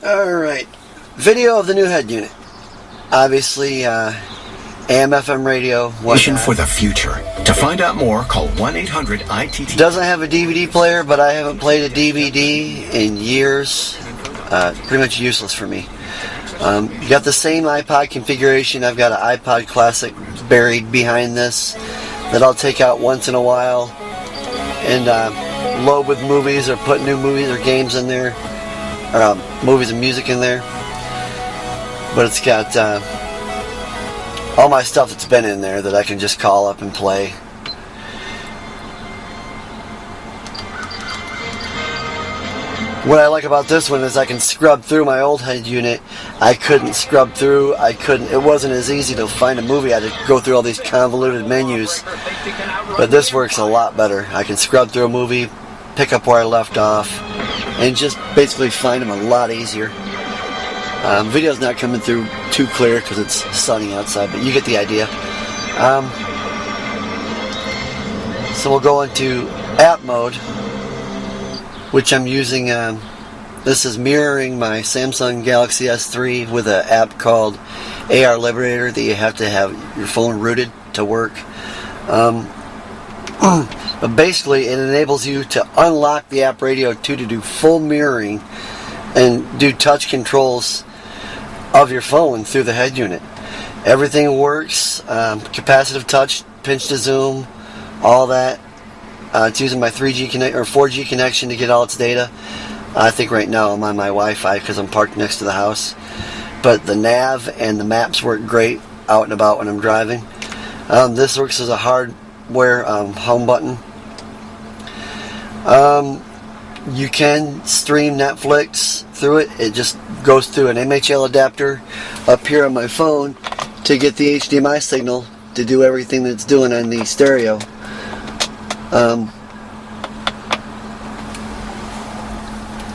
Alright, video of the new head unit. Obviously, AM/FM radio. Mission for the future. To find out more, call 1-800-ITT. Doesn't have a DVD player, but I haven't played a DVD in years. Pretty much useless for me. You got the same iPod configuration. I've got an iPod Classic buried behind this that I'll take out once in a while and load with movies or put new movies or games in there, or movies and music in there. But it's got all my stuff that's been in there that I can just call up and play. What I like about this one is I can scrub through my old head unit. I couldn't scrub through. It wasn't as easy to find a movie. I had to go through all these convoluted menus. But this works a lot better. I can scrub through a movie, pick up where I left off, and just basically find them a lot easier. Video's not coming through too clear because it's sunny outside, but you get the idea. So we'll go into app mode, which I'm using. This is mirroring my Samsung Galaxy S3 with an app called Arliberator that you have to have your phone rooted to work. But basically it enables you to unlock the Appradio 2 to do full mirroring and do touch controls of your phone through the head unit. Everything works, capacitive touch, pinch to zoom, all that. It's using my 3G or 4G connection to get all its data. I think right now I'm on my Wi-Fi because I'm parked next to the house. But the nav and the maps work great out and about when I'm driving. This works as a hardware home button. You can stream Netflix through it. It just goes through an MHL adapter up here on my phone to get the HDMI signal to do everything that's doing on the stereo.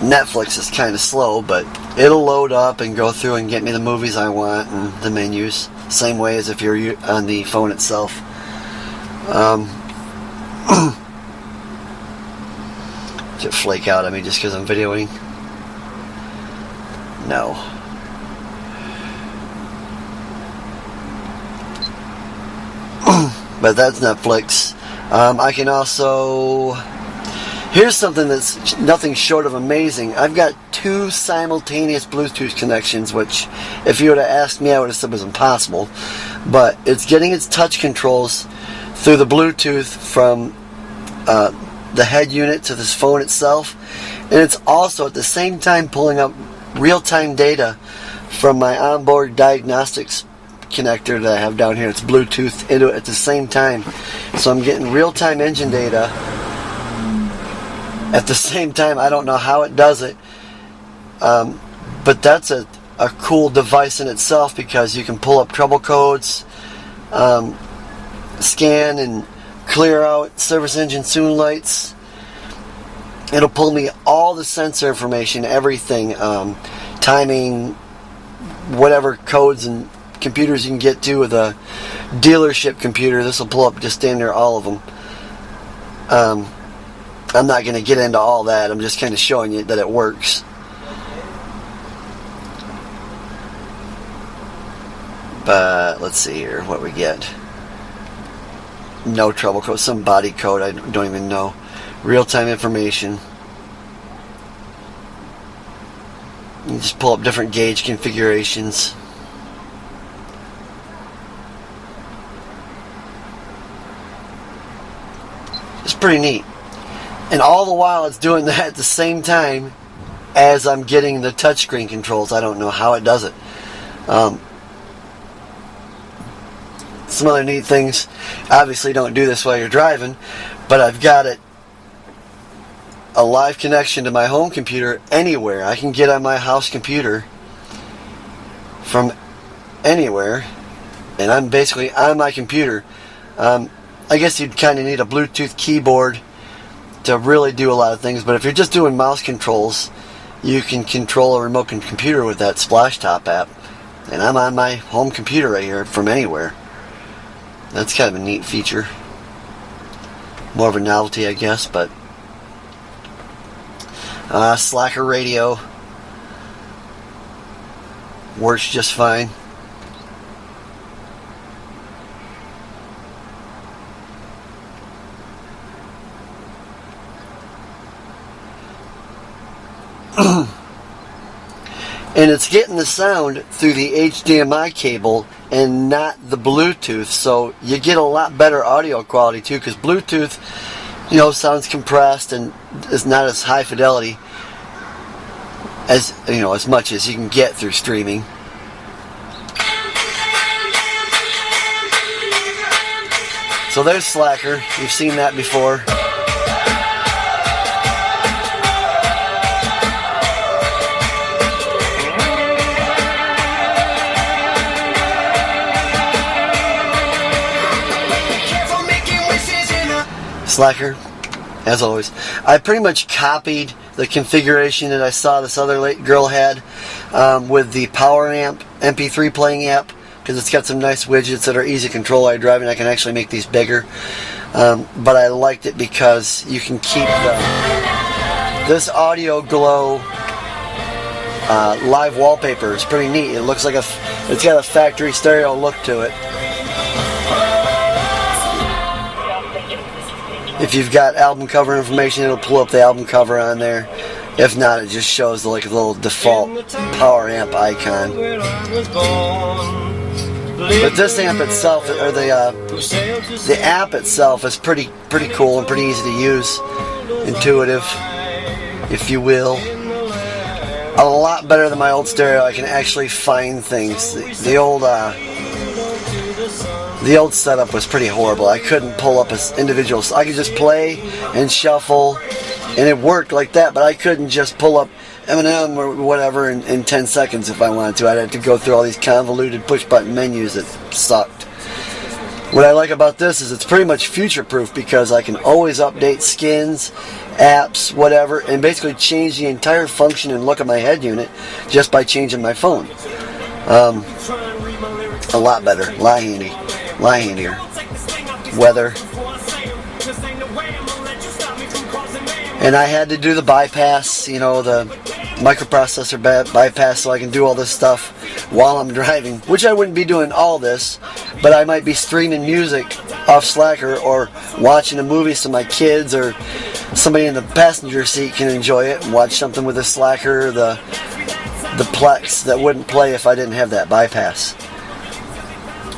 Netflix is kind of slow, but it'll load up and go through and get me the movies I want and the menus. Same way as if you're on the phone itself. Did it flake out at me just because I'm videoing? No. But that's Netflix. I can also... Here's something that's nothing short of amazing. I've got 2 simultaneous Bluetooth connections, which if you would have asked me, I would have said was impossible. But it's getting its touch controls through the Bluetooth from the head unit to this phone itself. And it's also at the same time pulling up real-time data from my onboard diagnostics connector that I have down here. It's Bluetooth into it at the same time. So I'm getting real-time engine data at the same time. I don't know how it does it, but that's a cool device in itself because you can pull up trouble codes, scan and clear out service engine soon lights. It'll pull me all the sensor information, everything, timing, whatever codes and computers you can get to with a dealership computer. This will pull up just damn near all of them. I'm not going to get into all that. I'm just kind of showing you that it works. But let's see here what we get. No trouble code, some body code I don't even know. Real-time information. You just pull up different gauge configurations. It's pretty neat. And all the while it's doing that at the same time as I'm getting the touchscreen controls. I don't know how it does it. Some other neat things. Obviously don't do this while you're driving, but I've got it a live connection to my home computer anywhere. I can get on my house computer from anywhere, and I'm basically on my computer. I guess you'd kind of need a Bluetooth keyboard to really do a lot of things, but if you're just doing mouse controls, you can control a remote computer with that Splashtop app. And I'm on my home computer right here from anywhere. That's kind of a neat feature. More of a novelty, I guess, but Slacker radio. works just fine. And it's getting the sound through the HDMI cable and not the Bluetooth, so you get a lot better audio quality too, because Bluetooth, you know, sounds compressed and is not as high fidelity as, you know, as much as you can get through streaming. So there's Slacker. You've seen that before. Slacker, as always. I pretty much copied the configuration that I saw this other girl had with the PowerAmp MP3 playing app, because it's got some nice widgets that are easy to control while you're driving. I can actually make these bigger, but I liked it because you can keep this Audioglow live wallpaper. It's pretty neat. It looks like it's got a factory stereo look to it. If you've got album cover information, it'll pull up the album cover on there. If not, it just shows like a little default PowerAmp icon. But this amp itself, or the app itself, is pretty cool and pretty easy to use, intuitive, if you will. A lot better than my old stereo. I can actually find things. The old setup was pretty horrible. I couldn't pull up as individuals. I could just play and shuffle, and it worked like that, but I couldn't just pull up Eminem or whatever in 10 seconds if I wanted to. I'd have to go through all these convoluted push-button menus that sucked. What I like about this is it's pretty much future-proof, because I can always update skins, apps, whatever, and basically change the entire function and look at my head unit just by changing my phone. A lot better, a lot handier. Weather. And I had to do the bypass, you know, the microprocessor bypass, so I can do all this stuff while I'm driving, which I wouldn't be doing all this, but I might be streaming music off Slacker or watching a movie so my kids or somebody in the passenger seat can enjoy it and watch something with the Slacker or the Plex that wouldn't play if I didn't have that bypass.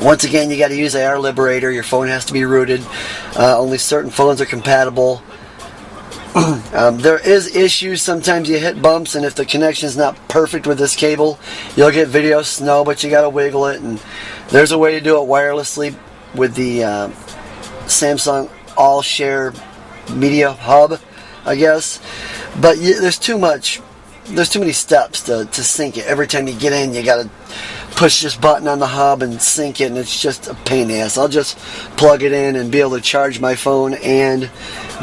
Once again, you got to use the Arliberator. Your phone has to be rooted. Only certain phones are compatible. There is issues. Sometimes you hit bumps, and if the connection is not perfect with this cable, you'll get video snow, but you got to wiggle it. And there's a way to do it wirelessly with the Samsung All Share Media Hub, I guess. But there's too many steps to sync it. Every time you get in, you got to push this button on the hub and sync it, and it's just a pain in the ass. I'll just plug it in and be able to charge my phone and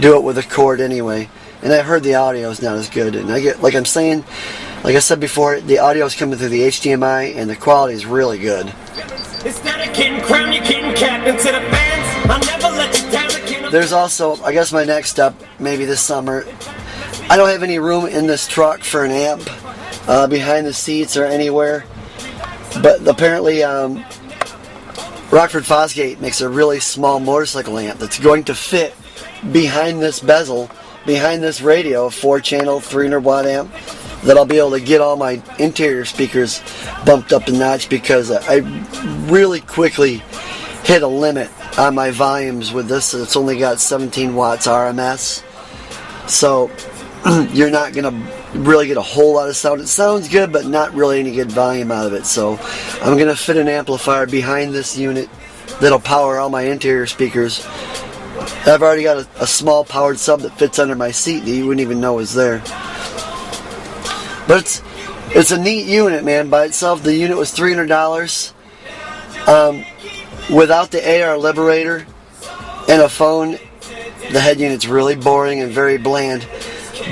do it with a cord anyway. And I heard the audio is not as good, and like I said before, the audio is coming through the HDMI and the quality is really good. There's also, I guess my next step, maybe this summer, I don't have any room in this truck for an amp behind the seats or anywhere. But apparently, Rockford Fosgate makes a really small motorcycle amp that's going to fit behind this bezel, behind this radio, 4-channel, 300-watt amp, that I'll be able to get all my interior speakers bumped up a notch, because I really quickly hit a limit on my volumes with this. It's only got 17 watts RMS. So you're not going to really get a whole lot of sound. It sounds good, but not really any good volume out of it. So I'm going to fit an amplifier behind this unit that'll power all my interior speakers. I've already got a small powered sub that fits under my seat that you wouldn't even know is there. But it's a neat unit, man. By itself, the unit was $300. Without the Arliberator and a phone, the head unit's really boring and very bland.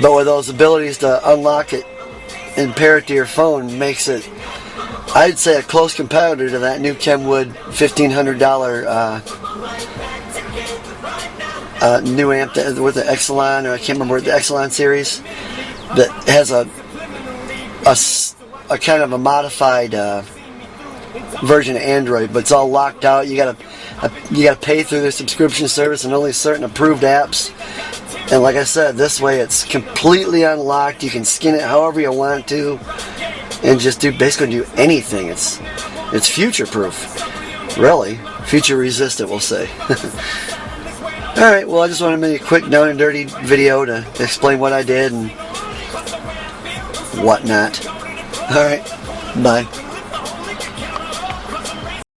But with those abilities to unlock it and pair it to your phone makes it, I'd say, a close competitor to that new Kenwood $1,500 new amp with the Exelon, or I can't remember, the Exelon series, that has a kind of a modified version of Android, but it's all locked out. You gotta pay through their subscription service and only certain approved apps. And like I said, this way it's completely unlocked. You can skin it however you want to, and just basically do anything. It's future proof, really. Future resistant, we'll say. Alright, well, I just wanted to make a quick down and dirty video to explain what I did and whatnot. Alright, bye.